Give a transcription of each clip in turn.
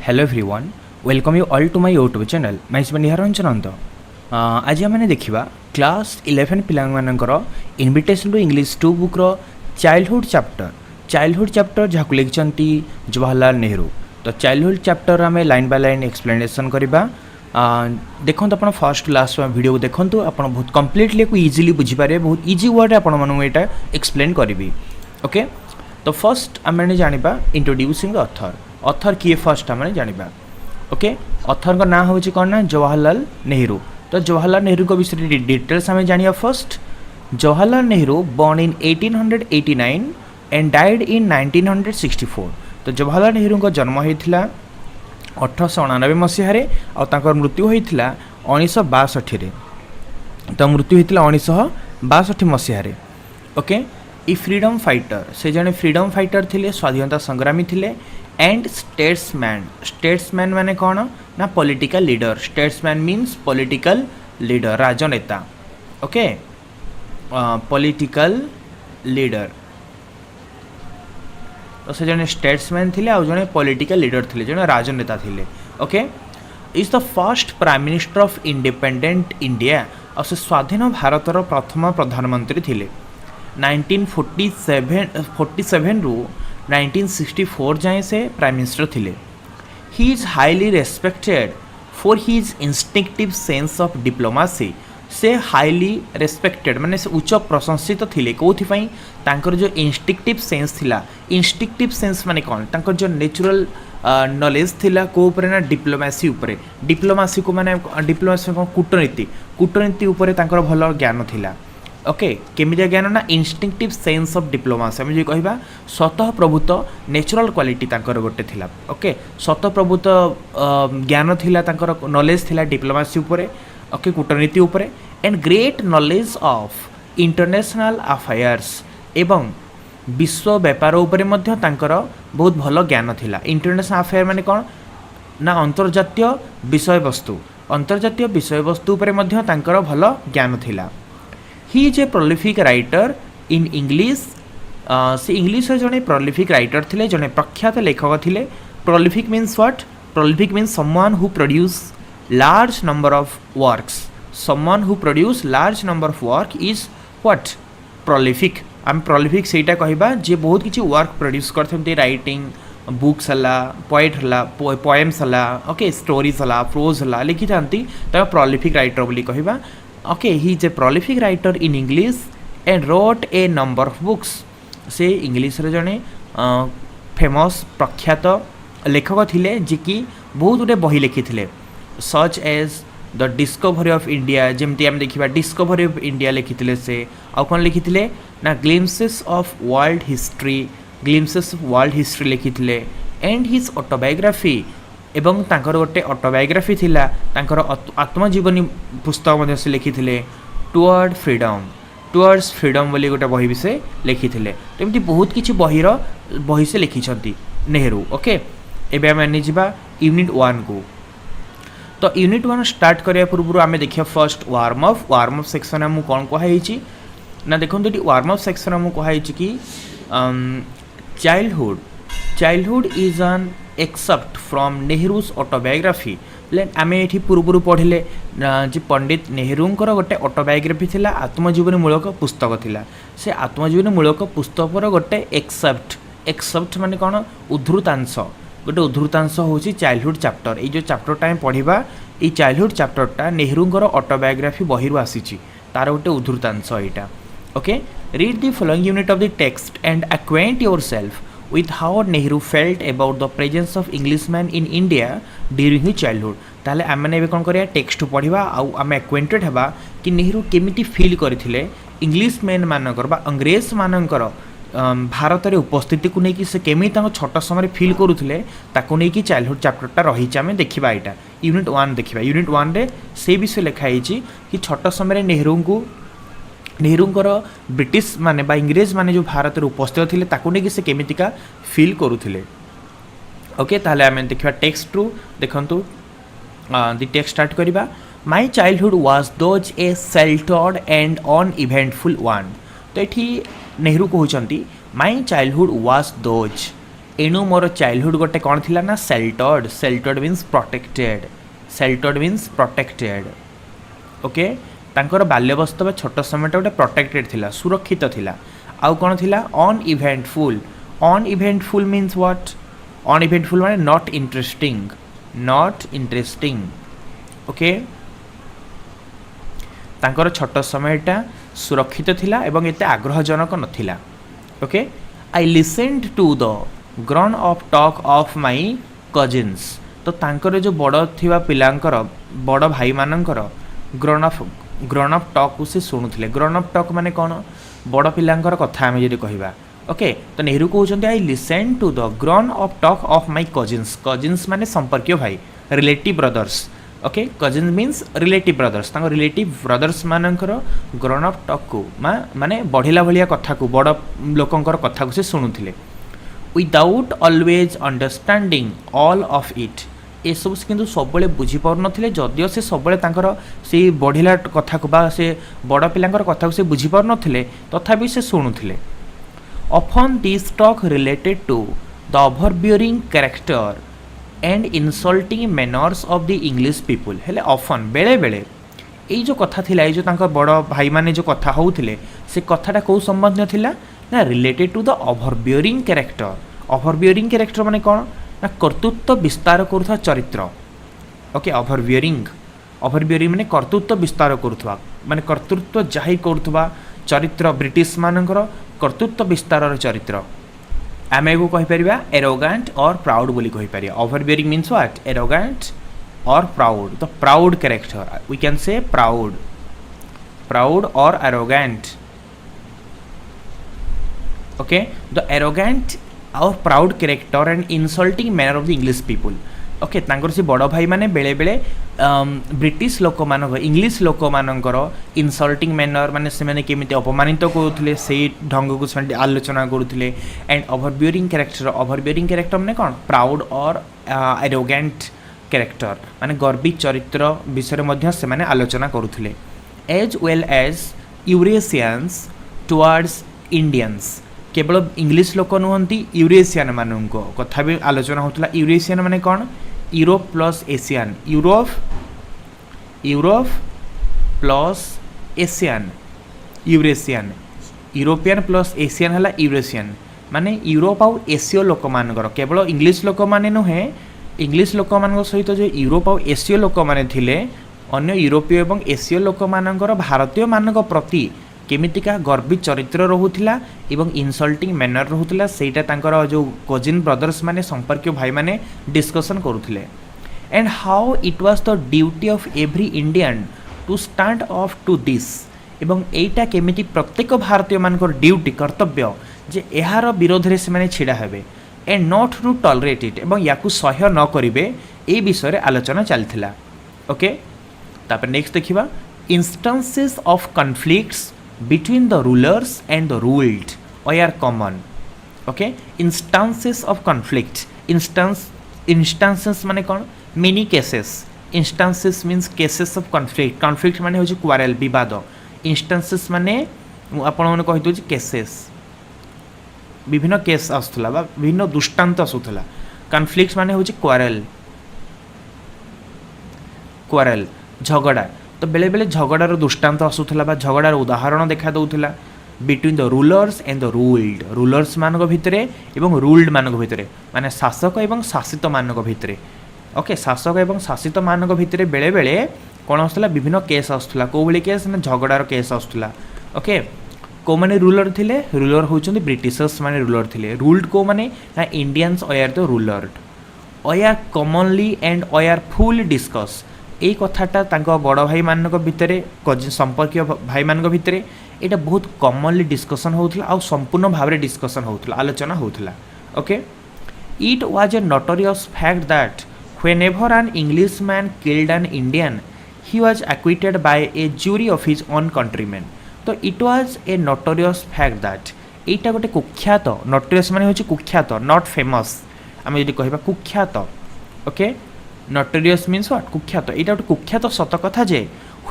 Hello everyone, welcome you all to my YouTube channel. मैं निहारंजन अंत आज आम देखा क्लास 11 पिलांकर इनविटेशन टू इंग्लिश 2 बुक रो चाइल्डहुड चैप्टर जहाँ लिखिं जवाहरलाल नेहरू। तो चाइल्डहुड चैप्टर आम लाइन बाय लाइन एक्सप्लेनेशन करवा। देखो आप फर्स्ट लास्ट वीडियो देखो आप बहुत कम्प्लीटली इजिली बुझीपारे, बहुत इजी वर्ड आपटा एक्सप्लेन करी। ओके, तो फर्स्ट आम जाना इंट्रोड्यूसिंग द ऑथर किए फर्स्ट आम जाना। ओके, ऑथर का नाम हूँ कौन ना जवाहरलाल नेहरू। तो जवाहरलाल नेहरू को विषय डिटेल्स आम जाना। First, Jawaharlal Nehru born in 1889 and died in 1964। तो जवाहरलाल नेहरू का जन्म होता 1899 मसीह और मृत्यु होता 1962। तो मृत्यु होता 1962 मसीह। ओके, ई फ्रीडम फाइटर से जड़े फ्रीडम फाइटर थे, स्वाधीनता संग्रामी थे एंड स्टेट्समैन माने कौन ना political leader. Statesman means political leader, राजनेता। Okay, political leader. तो से जड़े स्टेट्समैन थे आउ जड़े पॉलिटिकल लीडर थे, जड़े राजनेता थे। Okay, is the first prime minister of independent India और से स्वाधीन भारतर प्रथम प्रधानमंत्री थे। 1947 रु 1964 जाए से प्राइम मिनिस्टर थे। He is highly respected for his instinctive sense of diplomacy. से हाईली रेस्पेक्टेड माने से उच्च प्रशंसित थे कौन तांकर जो इंस्टिंक्टिव सेंस थिला। इंस्टिंक्टिव सेंस माने कौन, तांकर जो नेचुरल नॉलेज थिला को ऊपर ना डिप्लोमेसी ऊपर। डिप्लोमेसी को माने डिप्लोमेसी को कूटनीति ऊपर तांकर भल ज्ञान थिला। ओके, केमितिया ज्ञान ना इंस्टिंक्टिव सेंस ऑफ डिप्लोमेसी। आम जो कहवा स्वतः प्रभुत नेचुरल क्वालिटी तांकर गोटे थिला। ओके, स्वतः प्रभुत ज्ञान थिला, तांकर नॉलेज थिला डिप्लोमेसी ऊपर। ओके, कूटनीति ऊपर and great knowledge of international affairs एवं विश्व व्यापार ऊपर मध्य तांकर बहुत भल ज्ञान थिला। इंटरनेशनल अफेयर माने कौन ना अंतर्जातीय विषय वस्तु ऊपर मध्य तांकर भल ज्ञान थिला। He is a prolific writer in English. से इंग्लिश जड़े प्रोलिफिक राइटर थे, जड़े प्रख्यात लेखक थे। Prolific means what? Prolific means someone who produce large number of works. Someone who produce large number of work is what? Prolific. आम prolific सेटा कहबा जे बहुत किसी वर्क प्रोड्यूस करते, राइटिंग बुक्स हला, पोएट हला, पोएम्स हला, ओके, स्टोरीज हला, प्रोज हला लिखि थांती, त प्रोलिफिक राइटर बोली कहबा। Okay, he is a prolific writer in English and wrote a number of books. से इंग्लिश रे जने फेमस प्रख्यात लेखक थिले जे कि बहुत गुटे बही लिखी थे, such as the discovery of India. जमती आम देखा डिस्कवरी ऑफ इंडिया लिखी थे से। आउ कौन लिखी थे ना ग्लिम्पसेस ऑफ वर्ल्ड हिस्ट्री लिखी थे एंड हिज ऑटोबायोग्राफी। एवं तांकर गोटे ऑटोबायोग्राफी थिला, तांकर आत्मजीवनी पुस्तक से लिखी थे टुवर्ड्स फ्रीडम बोली गोटे बही विषय लिखी थे। तो एमती बहुत किसी बही से लिखिं नेहरू। ओके, एबे आम जा यूनिट 1 को। तो यूनिट 1 स्टार्ट करने पूर्व आम देखिए फर्स्ट वार्म अप सेक्शन में कौन कहुई ना। देखो ये वार्म अप सेक्शन में कहुई कि childhood is an excerpt from Nehru's autobiography. आम ये पूर्व पढ़ले जे पंडित नेहरूंकर गोटे ऑटोबायोग्राफी थिला, आत्मजीवनी मूलक पुस्तक थिला। से आत्मजीवनी मूलक पुस्तक पर गोटे एक्सेप्ट माने कौन उद्धृतांश, गोटे उद्धृतांश हूँ चाइल्डहुड चैप्टर। ये जो चैप्टरटा पढ़ा ये चाइल्डहुड चैप्टरटा नेहरूंकर ऑटोबायोग्राफी बही आसी, तार गोटे उद्धृतांश यहाँ। Okay, read the following unit of the text and acquaint yourself with how Nehru felt about the presence of Englishman in India during his childhood। ताले आम मैंने कौन करिया टेक्स्ट पढ़ा आम एक्वेंटेड हवा कि नेहरू केमिति फील करथिले इंग्लिशमैन मानकर बा अंग्रेज मानकर भारत रे उपस्थिति को लेकिन से केमिति छोट समय फील करुले ताकू नहीं कि चाइल्डहुड चैप्टरटा रही आम देखा। यहाँ यूनिट 1 देखा। यूनिट 1 रे से विषय लिखाई कि छोट समय नेहरूंकर ब्रिटिश माने बा इंग्रेज माने जो भारत रे उपस्थित थिले ताकू नहीं कि से केमितिका फील करुले। ओके, ताले आम देखा टेक्स्ट रू देखंतु द टेक्स्ट स्टार्ट करबा। My childhood was thus a sheltered and uneventful one. तो ये नेहरू कहते माय चाइल्डहुड वाज दोज एणु मोर चाइल्डहुड गोटे कौन थिला ना sheltered sheltered means protected sheltered means protected okay तांकर बाल्यवस्था छोट समयटा गोटे प्रोटेक्टेड थिला सुरक्षित थिला आउ कौन थिला अनइवेंटफुल मीन्स व्हाट अनइवेंटफुल माने नॉट इंटरेस्टिंग ओके तांकर छोट समयटा सुरक्षित थिला एवं एते आग्रहजनक नथिला okay I listened to the grown up talk of my cousins तो तांकर जो बड़ थिबा पिलांकर बड़ भाई मानकर ग्रोन अप टॉक को से शुणुले ग्रोन अप टॉक माने कौन बड़ पिलांकर कथा आम जदि कहवा ओके तो नेहरू कहते I listened to the grown up talk of my cousins माने संपर्कीय भाई relative brothers okay cousin means relative brothers relative brothers मानकर ग्रोन अप टॉक को माने बढ़िला भलिया कथा को बड़ लोकंकर कथा को से शुणुले without always understanding all of it ये सब से किंतु सब बुझीपार नथिले जदियो से सब से बढ़िला कथा को बा से बड़ पिलांकर कथा को से बुझीपार नथिले तथापि से शुणुले often this talk related to the overbearing character and insulting manners of the English people हेले ऑफन बेले बेले ये जो कथा थिला ये जो तांकर बड़ भाई माने जो कथा होउथिले से कथाटा को संबंध थिला ना related to the overbearing character माने कौन ना कर्तृत्व विस्तार करुवा चरित्र ओके ओवरबियरिंग माने कर्तृत्व विस्तार करुवा माने कर्तृत्व जाहिर करुवा चरित्र ब्रिटिश मानकर कर्तृत्व विस्तार चरित्र आम एगो कहीपर एरोगेंट और प्राउड बोली कहीपर ओवरबियरिंग मीन्स व्हाट एरोगेंट और प्राउड तो proud character we can say proud और एरोगेंट ओके द एरोगेंट और proud character and insulting manner of the English people okay तांकर से बड़ भाई माने बेले बेले ब्रिटिश लोक मान इंग्लिश लोक मानकर इनसल्टिंग मैनर माने से माने केमिति अपमानित करुले से ढंग को से आलोचना करुले एंड ओवरबियरिंग कैरेक्टर माने कौन प्राउड और एरोगेंट कैरेक्टर माने गर्वित चरित्र विषय में से माने आलोचना करुले as well as Eurasians towards Indians केवल इंग्लिश लोक नुहति यूरेशियन मान कथा भी आलोचना होता यूरेशियन माने कौन Europe plus Asian Europe plus Asian European plus Asian है यूरेशियन माने यूरोप आउ एसीय लोक मानकर केवल इंग्लिश लोक माने नुहे इंग्लिश लोक मान सहित जो यूरोप आउ एसीय लोक माने थिले अन्य यूरोपीय एवं एसीय लोक मानकर भारतीय मानक प्रति केमितिका गर्वित चरित्र रहुथिला एवं इनसल्टिंग मैनर रहुथिला सेटा तांकर जो कजिन ब्रदर्स माने संपर्क भाई माने डिस्कशन करुथिले and how it was the duty of every Indian to stand off to this एवं एटा केमिति प्रत्येक भारतीय मानकर ड्यूटी कर्तव्य जे एहार विरोध रे से माने छिडा हेबे and not to tolerate it एवं याकु सह्य न करिवे ए विषय रे आलोचना चलथिला ओके तापर नेक्स्ट देखिबा instances of conflicts between the rulers and the ruled are common okay instances of conflict instances माने कौन many cases instances means cases of conflict माने होची quarrel विवाद instances माने आपण माने कहि दोची cases विभिन्न केस आसुथला बा विभिन्न दृष्टांत आसुथला conflict माने होची quarrel झगड़ा तो बेले बेले झगड़ार दृष्टांत आसूला झगड़ार उदाहरण देखा दूसरा between the rulers and the ruled rulers मान भितर एवं रूल्ड मान भितर माने शासक एवं शासित मान भितर ओके शासक एवं शासित मान भितर बेले बेले कौन आसूला विभिन्न केस आसूला कौ भाई केस ना झगड़ार केस आसूला ओके कौ माने रूलर थिले रूलर होचंदी ब्रिटिशर्स माने रूलर थिले रूल्ड को माने ना Indians are the ruler are commonly and are full discuss यही कथाटा बड़ भाई मान भितर संपर्क भाई मान भितर यहाँ बहुत कॉमनली डिस्कसन होता आ संपूर्ण भाव में डिस्कसन होता आलोचना होता okay it was a notorious fact that whenever an English man killed an Indian he was acquitted by a jury of his own countryman तो it was a notorious fact that यहाँ गोटे कुख्यात notorious माने होची कुख्यात not famous आम जब कह कुख्यात ओके नोटोरियस मीन्स व्हाट कुख्यात यहाँ गोटे कुख्यात सत कथा जे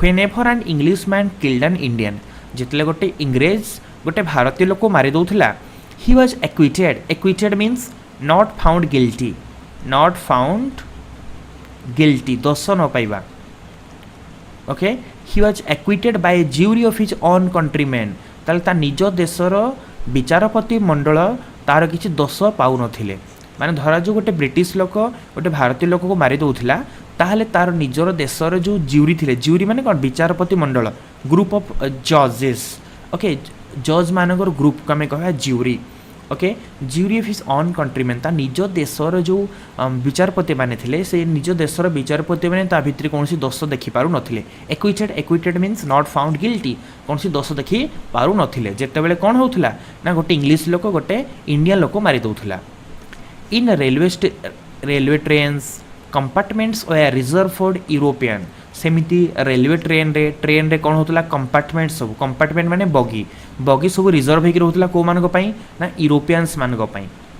whenever an English man killed an Indian जितले गोटे इंग्रेज गोटे भारतीय लोक मारी दौला he was acquitted means not found guilty, not found guilty दोष न पाइबा। Okay he was acquitted by a jury of his own countryman, ताल ता निज देशर विचारपति मंडल तार किसी दोष पाउ नथिले। माने धरा जो गोटे ब्रिटिश लोक गोटे भारतीय लोक को मारी दउथिला ताहले तार निजर देशर जो ज्यूरी थिले, ज्यूरी माने कोन विचारपति मंडल, ग्रुप ऑफ जजेस। ओके जज मानकर ग्रुप को आम कह jury. Okay jury of his on countryman, ता निज देशर जो विचारपति माने थिले से निज देशर विचारपति माने ता भितर कोनसी दोष देखि पारु नथिले। Acquitted, acquitted means not found guilty, कोनसी दोष देखि पारु नथिले। जेतेबेले कोन होउथिला ना गोटे इंग्लिश लोक गोटे इंडियन लोक मारी दउथिला। In railway trains compartments were reserve for European, सेमिति रेलवे ट्रेन रे कौन होता कंपार्टमेंट सब, कंपार्टमेंट माने बगी, बगी सब रिजर्व होकर होता कौ मान ना यूरोपियंस मान,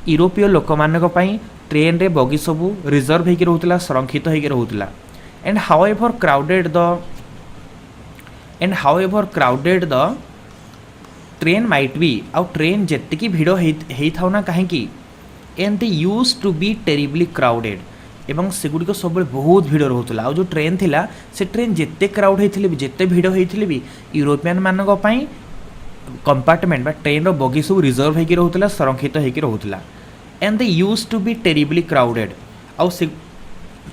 यूरोपीय लोक मान ट्रेन रे बगी सब रिजर्व होकर होता, संरक्षित होकर होता। And however crowded the train might be, आउ ट्रेन जेतिकी भिड़ होता ना कहीं, and they use to be terribly crowded, एवं सेगुड़िक सब बहुत भिड़ रोला। जो ट्रेन थिला से ट्रेन जिते क्राउड होते भी जिते भिड़ होते भी यूरोपियन मानक कंपार्टमेंट बा ट्रेन बगी सब रिजर्व होकर रोला, संरक्षित होकर रोला। And they use to be terribly crowded, आउ से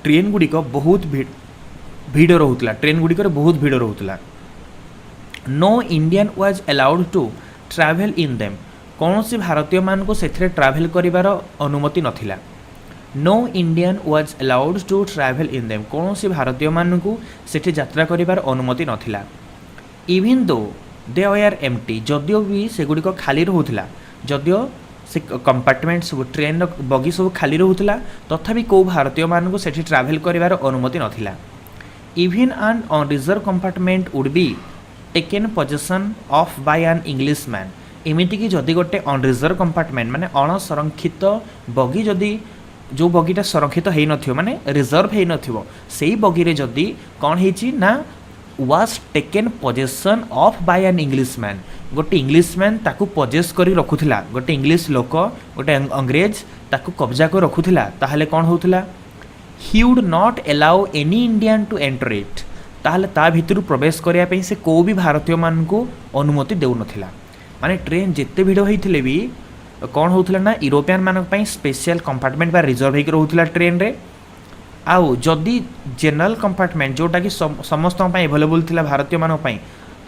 ट्रेन गुड़िक बहुत भिड़ रोला, ट्रेन गुड़िक बहुत भिड़ रोला। No Indian was allowed to travel in them, कौन सी भारतीय मान को से ट्रैवल करिवार अनुमति नथिला। No Indian was allowed to travel in them, कौन सी भारतीय मान को सेठी यात्रा करिवार अनुमति नथिला। Even though they are empty, जदियो भी सेगुड़िक खाली रोला, जदियो से कंपार्टमेंट सब ट्रेन बगी सब खाली रोला, तथापि कौ भारतीय मान को सेठी ट्रैवल करिवार अनुमति नथिला। Even an unreserved compartment would be taken possession of by an English man, एमिति कि जदि गोटे अनरिजर्व कंपार्टमेंट माने अणसंरक्षित बगी, जदि जो बगीटा संरक्षित हो नथियो माने रिजर्व हो नथियो, सेही बगी रे जदि कौन हेची ना was taken possession of by an English man, गोटे इंग्लिश मैन ताकू पोजेस करी रखुथिला, गोटे इंग्लिश लोक गोटे अंग्रेज ताकू कब्जा कर रखुथिला, ताहले कौन होउथिला he would not allow any Indian to enter it, ताहले ता भितरु प्रवेश करिया पई से को भी भारतीय मान को अनुमति देउ नथिला। माने ट्रेन जिते भिड़ होते भी कौन होता ना यूरोपियन मानक स्पेशल कंपार्टमेंट बा रिजर्व होकर होता ट्रेन रे, आउ जदि जनरल कंपार्टमेंट जोटा कि समस्त एभेलेबल थिला भारतीय मानक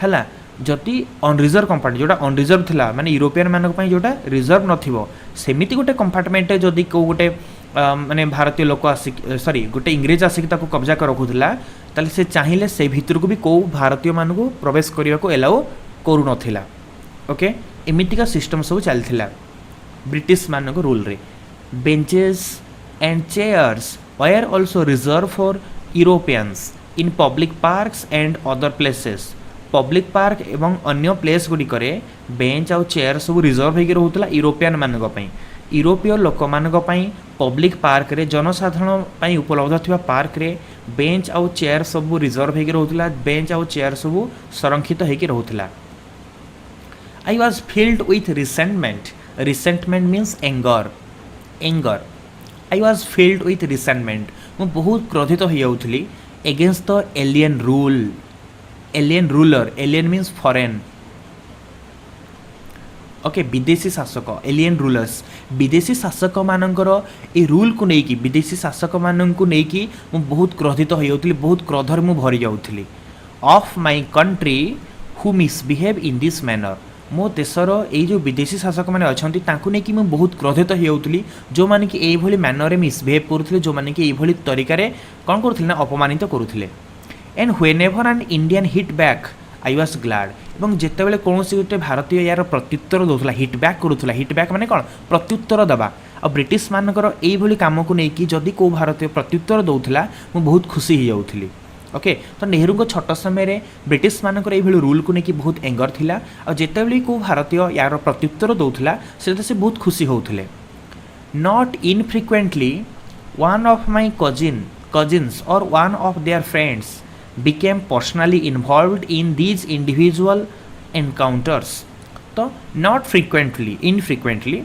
है, जदि अनरिजर्व कंपार्टमेंट जोटा अनरिजर्व थिला माने यूरोपियन मानक जोटा रिजर्व नथिबो, सेमिति गोटे कंपार्टमेंट जदि को गोटे माने भारतीय लोक आसिक सॉरी गोटे इंग्रेज आसिक ताको कब्जा कर रखुथिला, ताले से चाहिए से भितर को भी को भारतीय मान को प्रवेश करने को एलाउ करू नथिला। ओके एमितिका सिस्टम सब चलथिला ब्रिटिश मानक रूल रे। Benches and chairs were also reserve for Europeans in public parks and other places, public park एवं अन्य प्लेस गुड़िक बेंच आउ चेयर सब रिजर्व होकर होता यूरोपियन मानक, यूरोपीय लोक मानक पब्लिक पार्क रे जनसाधारण उपलब्ध थिबा पार्क रे बेंच आउ चेयर सब रिजर्व होकर होता, बेंच आउ चेयर सब संरक्षित होकर होता। I was filled with resentment. Resentment means anger. Anger. I was filled with resentment. मैं बहुत क्रोधित हो जाऊँगी against the alien rule. Alien ruler. Alien means foreign. Okay विदेशी शासक एलियन रूलर्स, विदेशी शासक मानकर ए रूल को लेकिन विदेशी शासक मान को लेकिन मैं बहुत क्रोधित हो जाऊँगी, बहुत क्रोधर मुझे भरी जाऊँगी। Of my country who misbehave in this manner, मो देशर ये जो विदेशी शासक मैंने अच्छा नहीं मुझे बहुत क्रोधित हो जाऊँगी, जो मैंने कि यही मैनर मिसबिहेव करुले, जो मैंने कि यही तरीके कौन करुले ना अपमानित करुले। And whenever an Indian hit back I was glad, और जितेबाला कौन गोटे भारतीय यार प्रत्युत्तर दूसरा हिट बैक करूला, हिट बैक माने कौन प्रत्युत्तर दबा, आ ब्रिटिश मानकर यही कम को लेकिन जदि को भारतीय प्रत्युत्तर दूसरा मुझे बहुत खुशी हो जाऊँगी। ओके तो नेहरू को छोट समय ब्रिटिश मानकर ये रूल को लेकिन बहुत एंगर थिला, और जितेबाला को भारतीय यार प्रत्युत्तर दूसरा से बहुत खुशी होते। Not infrequently one of my cousins or one of their friends became personally involved in these individual encounters। तो not frequently, infrequently,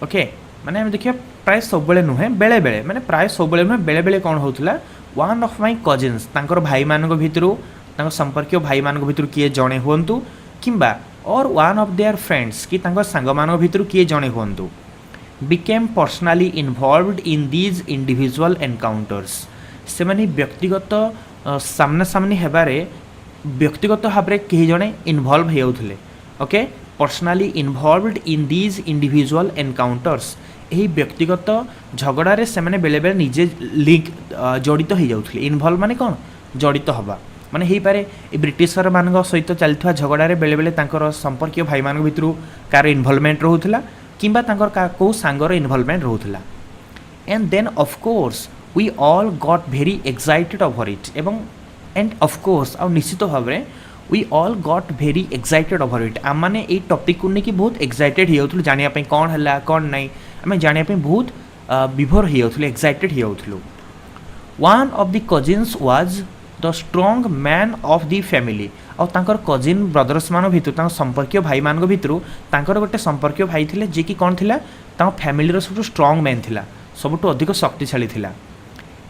okay माने आम देखिए प्राय सब नुहे बेले बेले माने प्राय सब नुहे बेले बेले कौन होता वन ऑफ माय कजिन्स तांकर भाई मानक भितरु तांकर संपर्कीय भाई मानक भितरु किए जणे हुंतु किंबा और वन ऑफ देयर फ्रेंड्स कि तांकर सांग मानक भितरु किए जणे हुंतु became personally involved in these individual encounters से माने व्यक्तिगत सामना सामनी हेबारे व्यक्तिगत भाव में कहीं जड़े इनवल्व होते okay personally involved in these individual encounters यही व्यक्तिगत झगड़े से मैंने बेले बेले निजे लिंक जड़ित हो जाते इनवल्व माने कौन जड़ित हवा माने हो पारे ब्रिटिशर मान सहित चलता झगड़े बेले बेले संपर्क भाई मान भितर कार इनवल्वमेंट रोला किंबा कौ सांगर इनवल्वमेंट रोला and then of course we all got very excited over it एवं एंड ऑफ कोर्स आ निश्चित भाव में we all got very excited over it आम मैंने ये टॉपिक को लेकिन बहुत एक्साइटेड हो जानापी कौन है कौन नहीं आम जानापी बहुत विभोर हो एक्साइटेड हो one of the cousins was the strong man of the family our cousin brothers मान भर संपर्क भाई मान भर गोटे संपर्क भाई थे जी कि कौन थी फैमिली सब स्ट्रंग मैन थी सबुठ अधिक शक्तिशाली थिला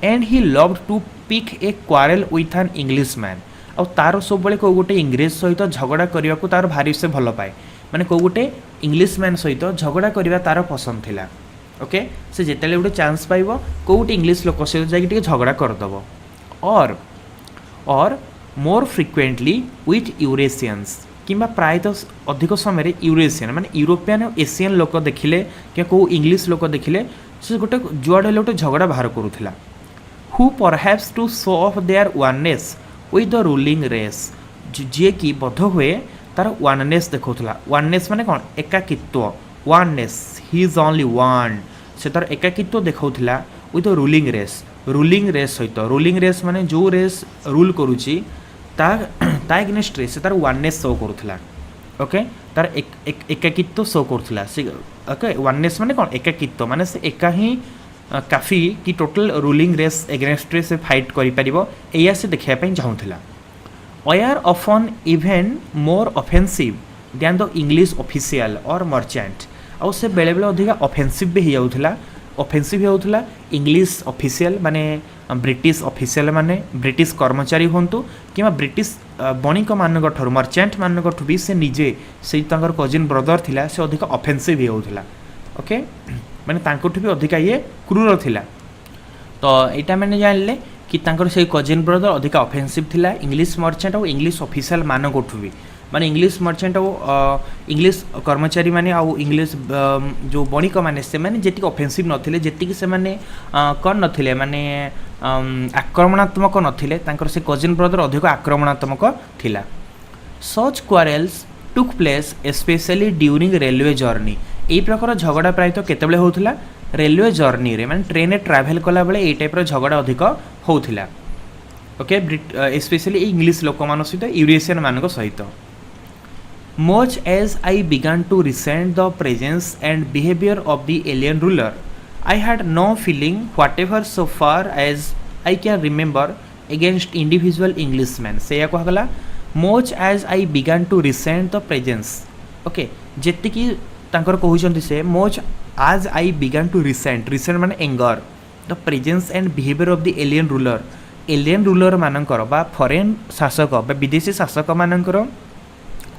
and he loved to pick a quarrel with an English man आ तार सब कौ गोटे इंग्रेज सहित झगड़ा करने को तार भारी से भल पाए माने कौ गोटे इंग्लिश मैन सहित झगड़ा करने तार पसंद थिला ओके से जिते गोटे चांस पाइब कौ गोटे इंग्लिश लोक सहित जाकि झगड़ा करदेव और मोर फ्रिक्वेंटली विथ यूरेसियंस किंबा प्रायतः अधिक समय यूरेसियन माने यूरोपियन और एशियन लोक देखिले कि कौ इंग्लिश लोक देखिले से गोटे जुआड़े गोटे झगड़ा बाहर करूला who perhaps to show off their oneness with the ruling race जी कि बोध हुए तार वननेस देखा वननेस माने कौन एकाकित्व oneness he is only one से तार एकाकित्व देखा विथ द रूलिंग रेस सहित रूलिंग रेस माने जो रेस रूल करुच्ची ता एगेन्स्ट से तार वननेस शो करूला ओके तार एकाकित्व शो करूला ओके वननेस माने कौन एकाकित्व माने से एका ही काफ़ी कि टोटल रूलिंग रेस एगेन्स्ट से फाइट करिया से देखापी चाहूला were often even more offensive than the English official or merchant आउ से बेले बेले अधिक ऑफेंसिव भी हो जाऊला ऑफेंसिव होता इंग्लिश ऑफिशियल माने ब्रिटिश ऑफिशियल माने ब्रिटिश कर्मचारी हूँ कि ब्रिटिश बणिक मान मर्चेंट मान भी से निजे से कजिन ब्रदर थिला से अधिक ऑफेंसिव होता ओके माने तांकोठु भी अधिका ये क्रूर थिला तो यहाँ मैंने जानले कि तांकर से कजिन ब्रदर अधिक ऑफेंसिव थिला इंग्लिश मर्चेंट और इंग्लिश ऑफिशियल मान कोठु भी माने इंग्लिश मर्चेंट और इंग्लिश कर्मचारी माने आउ इंग्लिश जो बणिक माने से माने जेतिक ऑफेंसिव नथिले जेतिक से माने कौन नथिले माने आक्रमणात्मक नथिले तांकर से कजिन ब्रदर अधिक आक्रमणात्मक थिला such quarrels took place specially during railway journey यही प्रकार झगड़ा प्रायतः केतबेले होउथिला रेलवे जर्नी रे माने ट्रेन ट्रावेल कला बेले ए टाइप झगड़ा अधिक होउथिला ओके स्पेशली इंग्लिश लोक मान सहित यूरेशियन मान सहित much as I began to resent the presence and behavior of the alien ruler I had no feeling whatever so far as I can remember against individual Englishmen से या कहला much as I began to resent the presence okay जेति कि तांकर कहउचंती से much as I began to resent माने anger the presence and behavior of the alien ruler मानकर बा फॉरेन शासक बा विदेशी शासक मानकर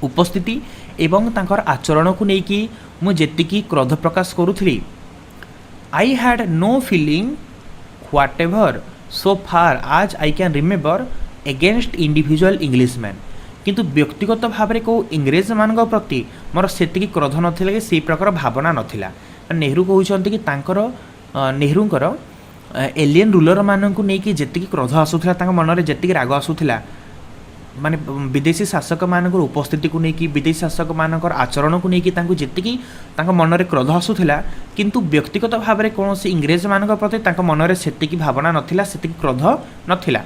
उपस्थिति एवं तांकर आचरण को लेकिन मुझे क्रोध प्रकाश करुथली I had no feeling whatever so far as I can remember against individual Englishman किंतु व्यक्तिगत भाव में कौ इंग्रेज मान प्रति मोर से क्रोध नाला कि से प्रकार भावना नाला नेहरू कहते कि नेहरूंकर एलियन रूलर मानू नहीं जी क्रोध आसूला मन में जी राग आसूला माने विदेशी शासक मान उपस्थिति को लेकिन विदेशी शासक मान आचरण को लेकिन जी मन में क्रोध आसूला किंतु व्यक्तिगत भाव में कौन इंग्रेज मान प्रति मन में से भावना नाला से क्रोध नाला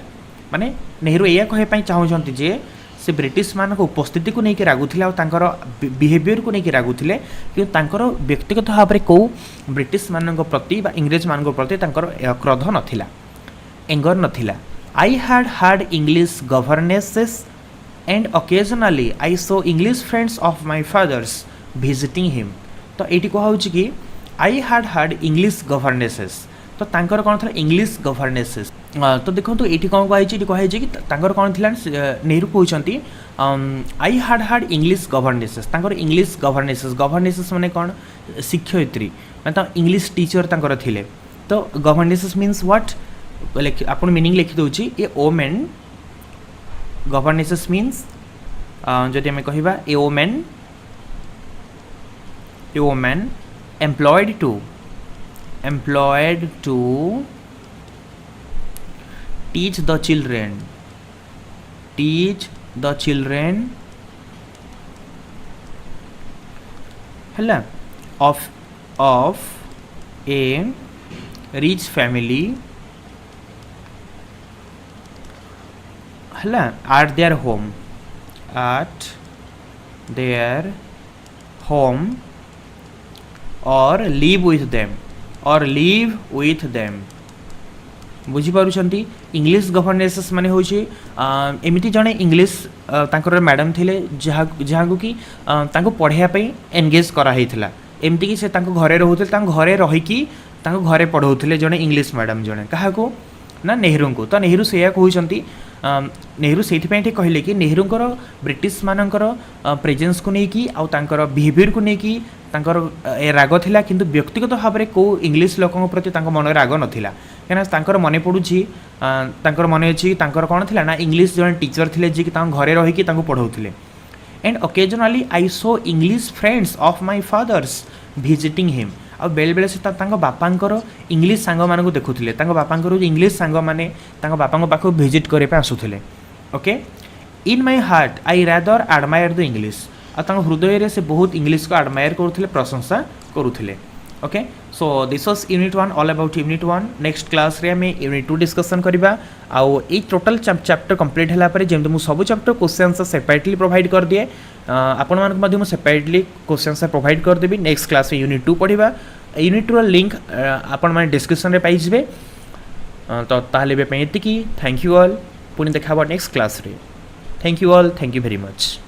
माने नेहरू या कहवाई चाहूँगी जे से ब्रिटिश मान उपस्थिति को लेकिन रागुले और बिहेवियर को लेकिन रागुले कि व्यक्तिगत भाव में कौ ब्रिटिश मान प्रति इंग्रेज मान प्रति क्रोध नाला एंगर नाला I had English governesses and occasionally I saw English friends of my father's visiting him तो ये कहुच्छी कि आई हैड हार्ड इंग्लिश गवर्नेसेस तो तांकर कौन था इंग्लिश गवर्नेसेस तो देखो तो ये कौन कही कि तांकर कौन थी नेहरू कहते आई हैड हार्ड इंग्लिश गवर्नेसेस तांकर इंग्लिश गवर्नेसेस माने कौन शिक्षयित्री माने इंग्लिश टीचर तांकर थिले तो गवर्नेसेस मीन्स व्हाट आपन मीनिंग लिखि दउची ए ओमेन गवर्नेसेस मीन्स जदि हमें कहिबा ए woman employed to teach the children हला of a rich family हला at their home or live with them बुझीपारुछंती इंग्लिश गवर्नेसेस माने होछि एमिति जने इंग्लिश तांकर मैडम थिले जहाँ को कि तांको पढ़ाया पई एंगेज करा हेतिला एमिति कि से तांको घरे रहउथिले तांको घरे रहिकी तांको घरे पढ़ाउथिले जने इंग्लिश मैडम जने काहा को ना नेहरू को तो नेहरू से कहउछंती नेहरू से कहले कि नेहरू ब्रिटिश मानकर प्रेजेंस को लेकिन आउ तांकर बिहेवियर को लेकिन तांकर राग थिला किंतु व्यक्तिगत भाव में को इंग्लिश लोकों प्रति तांको मन राग नथिला कहीं तांकर मन पड़ुछि तांकर मन अछि तांकर कोन थिला ना इंग्लिश जन टीचर थिले जे कि तांको घरे रही कि तांको पढ़ाउथिले and occasionally I saw English friends of my father's visiting him आ बेले बेले से तांको बापांकर इंग्लिश सांग मानक देखुथिले तांको बापांकर इंग्लिश सांग माने तांको बापांको पाखो विजिट करे पे आसुथिले okay in my heart I rather admire the English आ तांको हृदय रे से बहुत इंग्लिश को एडमायर करुथिले प्रशंसा करुथिले okay so this was unit 1 all about unit 1 next class रे हमें यूनिट 2 डिस्कशन करबा आउ ए टोटल चैप्टर कंप्लीट हला परे जेम मु सब chapter question answer separately provide कर दिए आपण मानक मध्य मु सेपरेटली क्वेश्चन आंसर प्रोवाइड कर देबी नेक्स्ट क्लास रे यूनिट 2 पढिबा यूनिट 2 लिंक आपण माने डिस्क्रिप्शन रे पाइ जिवे तो ताहले बे पे एतिकी थैंक यू ऑल पुनी देखाबा नेक्स्ट क्लास रे thank you all thank you very much.